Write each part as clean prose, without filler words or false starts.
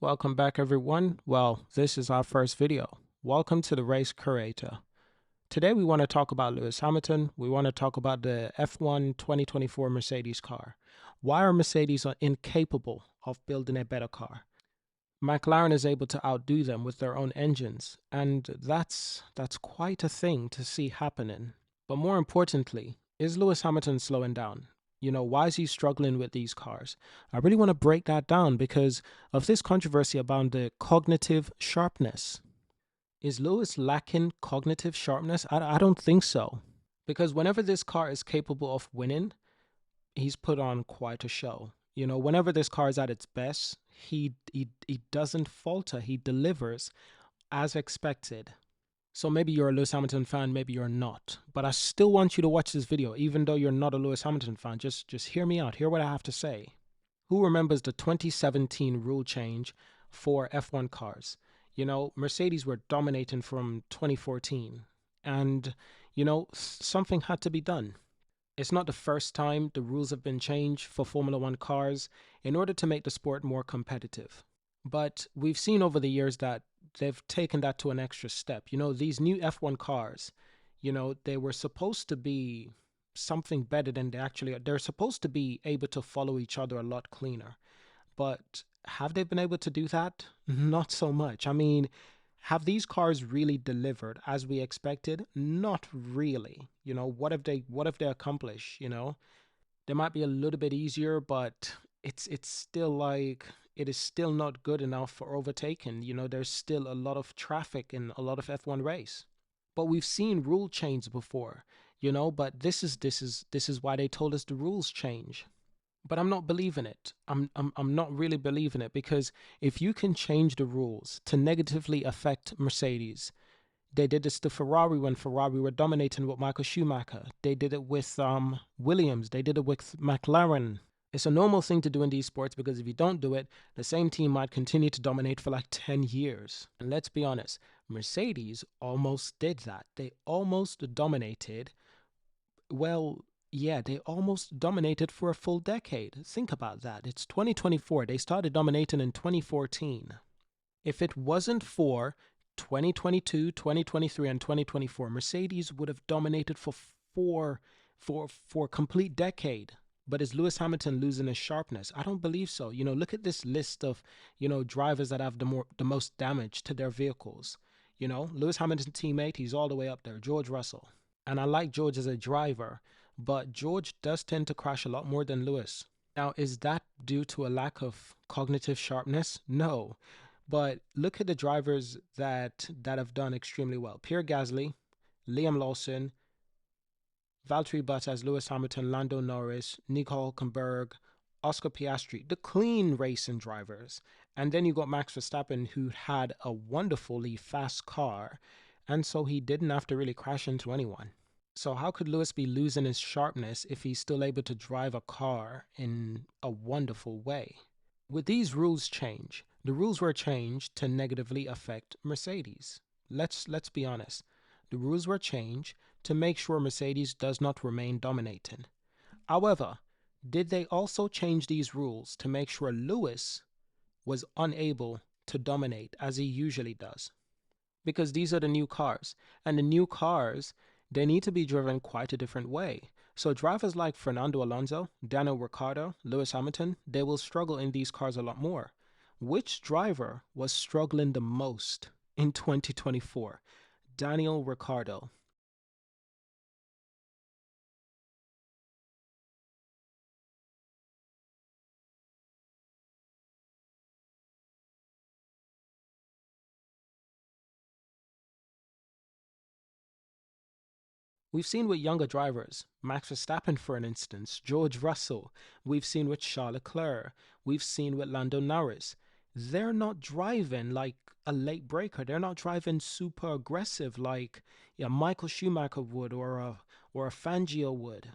Welcome back everyone. Well, this is our first video. Welcome to the Race Curator. Today we want to talk about Lewis Hamilton. We want to talk about the F1 2024 Mercedes car. Why are Mercedes incapable of building a better car? McLaren is able to outdo them with their own engines, and that's quite a thing to see happening. But more importantly, is Lewis Hamilton slowing down? Why is he struggling with these cars? I really want to break that down because of this controversy about the cognitive sharpness. Is Lewis lacking cognitive sharpness? I don't think so. Because whenever this car is capable of winning, he's put on quite a show. Whenever this car is at its best, he doesn't falter. He delivers as expected. So maybe you're a Lewis Hamilton fan, maybe you're not. But I still want you to watch this video, even though you're not a Lewis Hamilton fan. Just hear me out. Hear what I have to say. Who remembers the 2017 rule change for F1 cars? Mercedes were dominating from 2014. And, something had to be done. It's not the first time the rules have been changed for Formula One cars in order to make the sport more competitive. But we've seen over the years that they've taken that to an extra step. These new F1 cars, they were supposed to be something better than they actually are. They're supposed to be able to follow each other a lot cleaner. But have they been able to do that? Not so much. I mean, have these cars really delivered as we expected? Not really. What have they accomplished? They might be a little bit easier, but it's still like it is still not good enough for overtaking. There's still a lot of traffic in a lot of F1 race. But we've seen rule change before, but this is why they told us the rules change. But I'm not believing it. I'm not really believing it, because if you can change the rules to negatively affect Mercedes, they did this to Ferrari when Ferrari were dominating with Michael Schumacher. They did it with Williams. They did it with McLaren. It's a normal thing to do in these sports, because if you don't do it, the same team might continue to dominate for like 10 years. And let's be honest, Mercedes almost did that. They almost dominated. Well, yeah, they almost dominated for a full decade. Think about that. It's 2024. They started dominating in 2014. If it wasn't for 2022, 2023, and 2024, Mercedes would have dominated for a complete decade. But is Lewis Hamilton losing his sharpness? I don't believe so. Look at this list of, drivers that have the most damage to their vehicles. Lewis Hamilton's teammate, he's all the way up there, George Russell. And I like George as a driver, but George does tend to crash a lot more than Lewis. Now, is that due to a lack of cognitive sharpness? No. But look at the drivers that have done extremely well. Pierre Gasly, Liam Lawson, Valtteri Bottas, Lewis Hamilton, Lando Norris, Nico Hülkenberg, Oscar Piastri, the clean racing drivers. And then you got Max Verstappen, who had a wonderfully fast car, and so he didn't have to really crash into anyone. So how could Lewis be losing his sharpness if he's still able to drive a car in a wonderful way? With these rules change, the rules were changed to negatively affect Mercedes. Let's be honest. The rules were changed to make sure Mercedes does not remain dominating. However, did they also change these rules to make sure Lewis was unable to dominate as he usually does? Because these are the new cars, and the new cars, they need to be driven quite a different way. So drivers like Fernando Alonso, Daniel Ricciardo, Lewis Hamilton, they will struggle in these cars a lot more. Which driver was struggling the most in 2024? Daniel Ricciardo. We've seen with younger drivers, Max Verstappen for an instance, George Russell. We've seen with Charles Leclerc. We've seen with Lando Norris. They're not driving like a late breaker. They're not driving super aggressive like Michael Schumacher would or a Fangio would.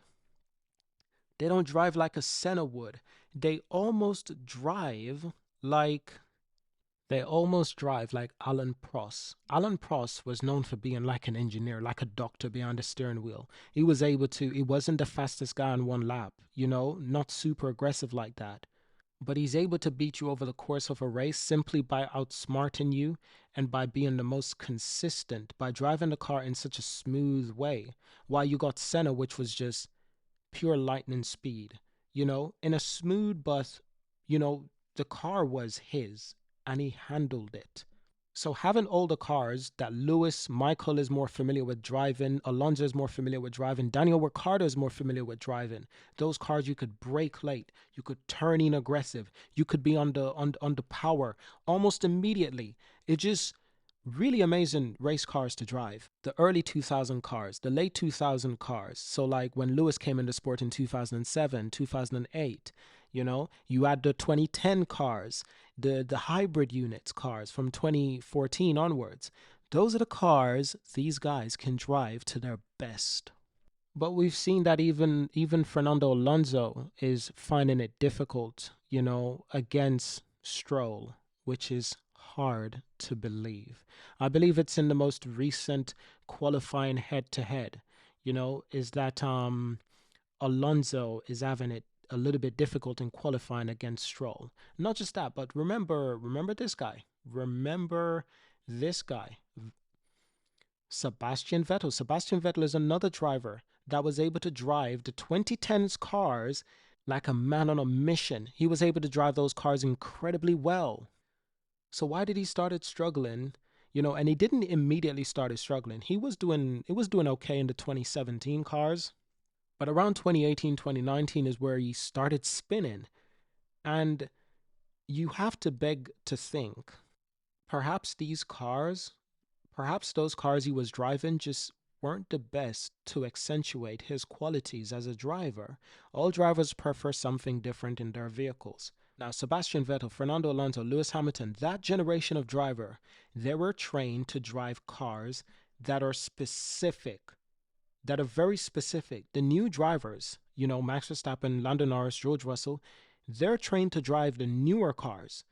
They don't drive like a Senna would. They almost drive like Alan Prost. Alan Prost was known for being like an engineer, like a doctor behind the steering wheel. He wasn't the fastest guy on one lap, not super aggressive like that. but he's able to beat you over the course of a race simply by outsmarting you and by being the most consistent, by driving the car in such a smooth way. While you got Senna, which was just pure lightning speed, in a smooth but, the car was his and he handled it. So having older cars that Michael is more familiar with driving, Alonso is more familiar with driving, Daniel Ricciardo is more familiar with driving. Those cars you could brake late, you could turn in aggressive, you could be under power almost immediately. It just really amazing race cars to drive. The early 2000 cars, the late 2000 cars. So like when Lewis came into sport in 2007, 2008, you had the 2010 cars, the hybrid units cars from 2014 onwards. Those are the cars these guys can drive to their best. But we've seen that even Fernando Alonso is finding it difficult, against Stroll, which is hard to believe. I believe it's in the most recent qualifying head to head, is that Alonso is having it a little bit difficult in qualifying against Stroll. Not just that, but remember this guy. Remember this guy. Sebastian Vettel. Sebastian Vettel is another driver that was able to drive the 2010s cars like a man on a mission. He was able to drive those cars incredibly well. So why did he started struggling? And he didn't immediately started struggling. It was doing okay in the 2017 cars. But around 2018, 2019 is where he started spinning. And you have to beg to think, perhaps those cars he was driving just weren't the best to accentuate his qualities as a driver. All drivers prefer something different in their vehicles. Now, Sebastian Vettel, Fernando Alonso, Lewis Hamilton, that generation of driver, they were trained to drive cars that are specific, that are very specific. The new drivers, Max Verstappen, Lando Norris, George Russell, they're trained to drive the newer cars.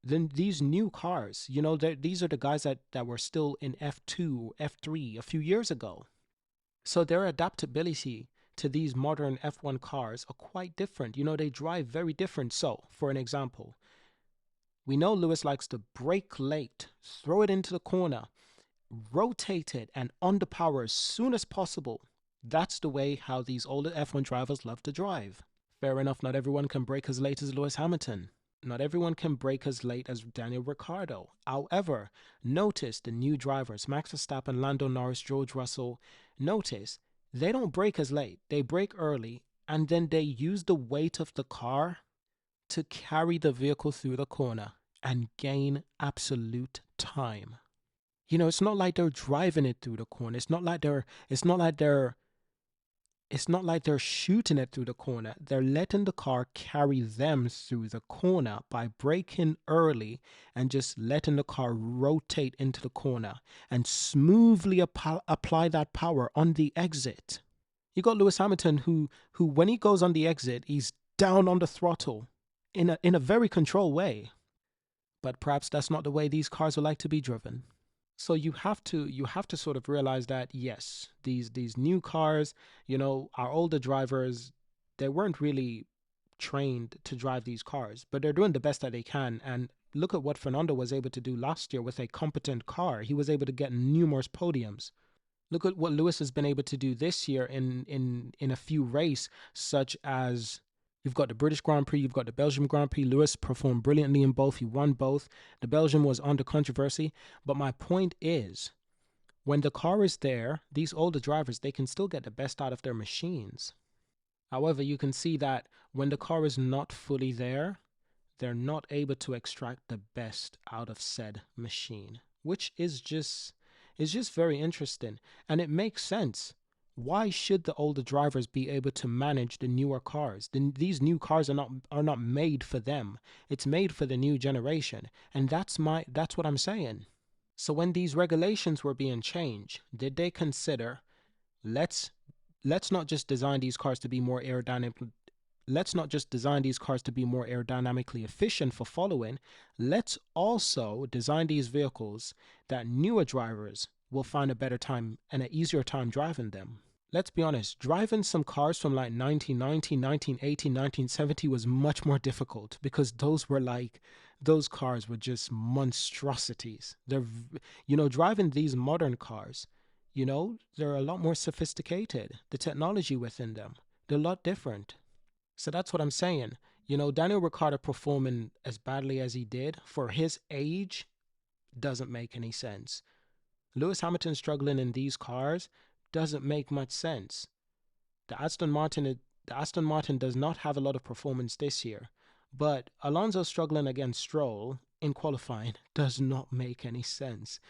Then these new cars, these are the guys that were still in F2, F3 a few years ago. So their adaptability to these modern F1 cars are quite different. They drive very different. So, for an example, we know Lewis likes to brake late, throw it into the corner, rotate it, and underpower as soon as possible. That's the way how these older F1 drivers love to drive. Fair enough, not everyone can brake as late as Lewis Hamilton. Not everyone can brake as late as Daniel Ricciardo. However, notice the new drivers, Max Verstappen, Lando Norris, George Russell, notice they don't brake as late. They brake early, and then they use the weight of the car to carry the vehicle through the corner and gain absolute time. It's not like they're driving it through the corner. It's not like they're shooting it through the corner. They're letting the car carry them through the corner by braking early and just letting the car rotate into the corner and smoothly apply that power on the exit. You got Lewis Hamilton who when he goes on the exit, he's down on the throttle in a very controlled way. But perhaps that's not the way these cars would like to be driven. So you have to sort of realize that, yes, these new cars, our older drivers, they weren't really trained to drive these cars, but they're doing the best that they can. And look at what Fernando was able to do last year with a competent car. He was able to get numerous podiums. Look at what Lewis has been able to do this year in a few races, such as you've got the British Grand Prix, you've got the Belgium Grand Prix. Lewis performed brilliantly in both. He won both. The Belgium was under controversy. But my point is, when the car is there, these older drivers, they can still get the best out of their machines. However, you can see that when the car is not fully there, they're not able to extract the best out of said machine, which is just very interesting. And it makes sense. Why should the older drivers be able to manage the newer cars? These new cars are not made for them. It's made for the new generation. And that's what I'm saying. So when these regulations were being changed, did they consider, let's not just design these cars to be more aerodynamic, let's not just design these cars to be more aerodynamically efficient for following, let's also design these vehicles that newer drivers will find a better time and an easier time driving them. let's be honest, driving some cars from like 1990, 1980, 1970 was much more difficult because those cars were just monstrosities. Driving these modern cars, they're a lot more sophisticated. The technology within them, they're a lot different. So that's what I'm saying. Daniel Ricciardo performing as badly as he did for his age doesn't make any sense. Lewis Hamilton struggling in these cars doesn't make much sense. The Aston Martin does not have a lot of performance this year, but Alonso struggling against Stroll in qualifying does not make any sense.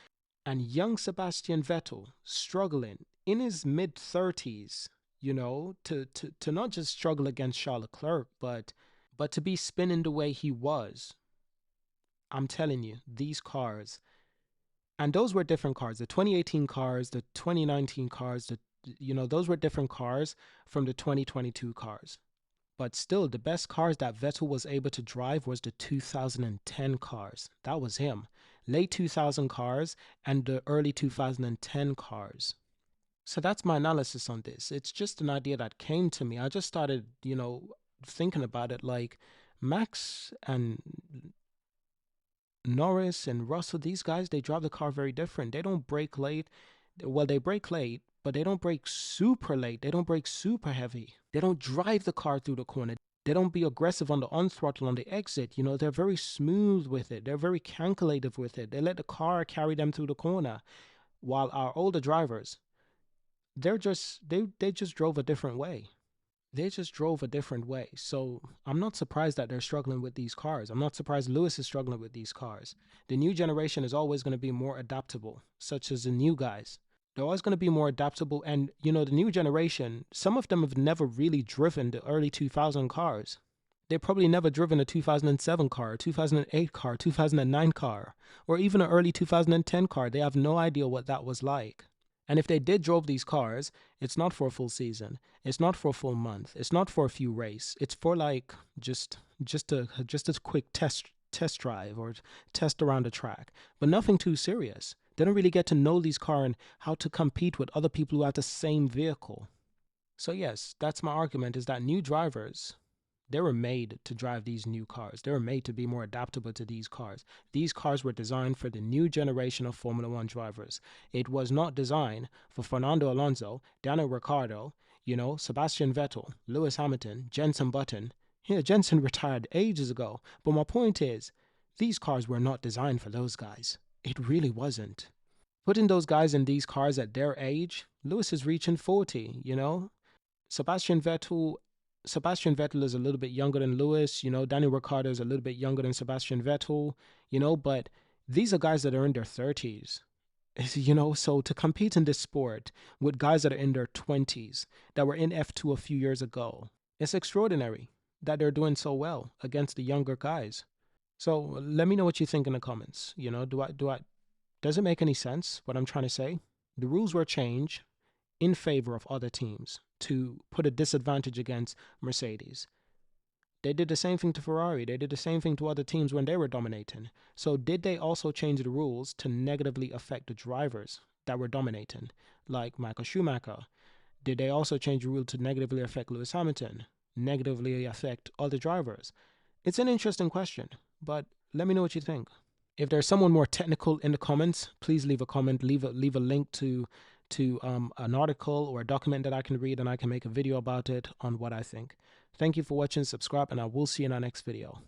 And young Sebastian Vettel struggling in his mid 30s, to not just struggle against Charles Leclerc, but to be spinning the way he was. I'm telling you, these cars, and those were different cars. The 2018 cars, the 2019 cars, those were different cars from the 2022 cars. But still, the best cars that Vettel was able to drive was the 2010 cars. That was him. Late 2000 cars and the early 2010 cars. So that's my analysis on this. It's just an idea that came to me. I just started, thinking about it, like Max and Norris and Russell, these guys, they drive the car very different. They don't brake late. Well, they brake late, but they don't brake super late. They don't brake super heavy. They don't drive the car through the corner. They don't be aggressive on the on throttle on the exit. They're very smooth with it. They're very calculative with it. They let the car carry them through the corner. While our older drivers, they just drove a different way. They just drove a different way. So I'm not surprised that they're struggling with these cars. I'm not surprised Lewis is struggling with these cars. The new generation is always going to be more adaptable, such as the new guys. They're always going to be more adaptable. And, the new generation, some of them have never really driven the early 2000 cars. They've probably never driven a 2007 car, 2008 car, 2009 car, or even an early 2010 car. They have no idea what that was like. And if they did drove these cars, it's not for a full season. It's not for a full month. It's not for a few races. It's for like just a quick test drive or test around the track, but nothing too serious. They don't really get to know these cars and how to compete with other people who have the same vehicle. So yes, that's my argument, is that new drivers, they were made to drive these new cars. They were made to be more adaptable to these cars. These cars were designed for the new generation of Formula One drivers. It was not designed for Fernando Alonso, Daniel Ricciardo, Sebastian Vettel, Lewis Hamilton, Jenson Button. Yeah, Jenson retired ages ago. But my point is, these cars were not designed for those guys. It really wasn't. Putting those guys in these cars at their age, Lewis is reaching 40, Sebastian Vettel is a little bit younger than Lewis. Daniel Ricciardo is a little bit younger than Sebastian Vettel. But these are guys that are in their 30s. So to compete in this sport with guys that are in their 20s, that were in F2 a few years ago, it's extraordinary that they're doing so well against the younger guys. So let me know what you think in the comments. Does it make any sense what I'm trying to say? The rules were changed in favor of other teams to put a disadvantage against Mercedes. They did the same thing to Ferrari. They did the same thing to other teams when they were dominating. So did they also change the rules to negatively affect the drivers that were dominating, like Michael Schumacher? Did they also change the rule to negatively affect Lewis Hamilton, negatively affect other drivers? It's an interesting question, but let me know what you think. If there's someone more technical in the comments, please leave a comment, leave a link to an article or a document that I can read, and I can make a video about it on what I think. Thank you for watching, subscribe, and I will see you in our next video.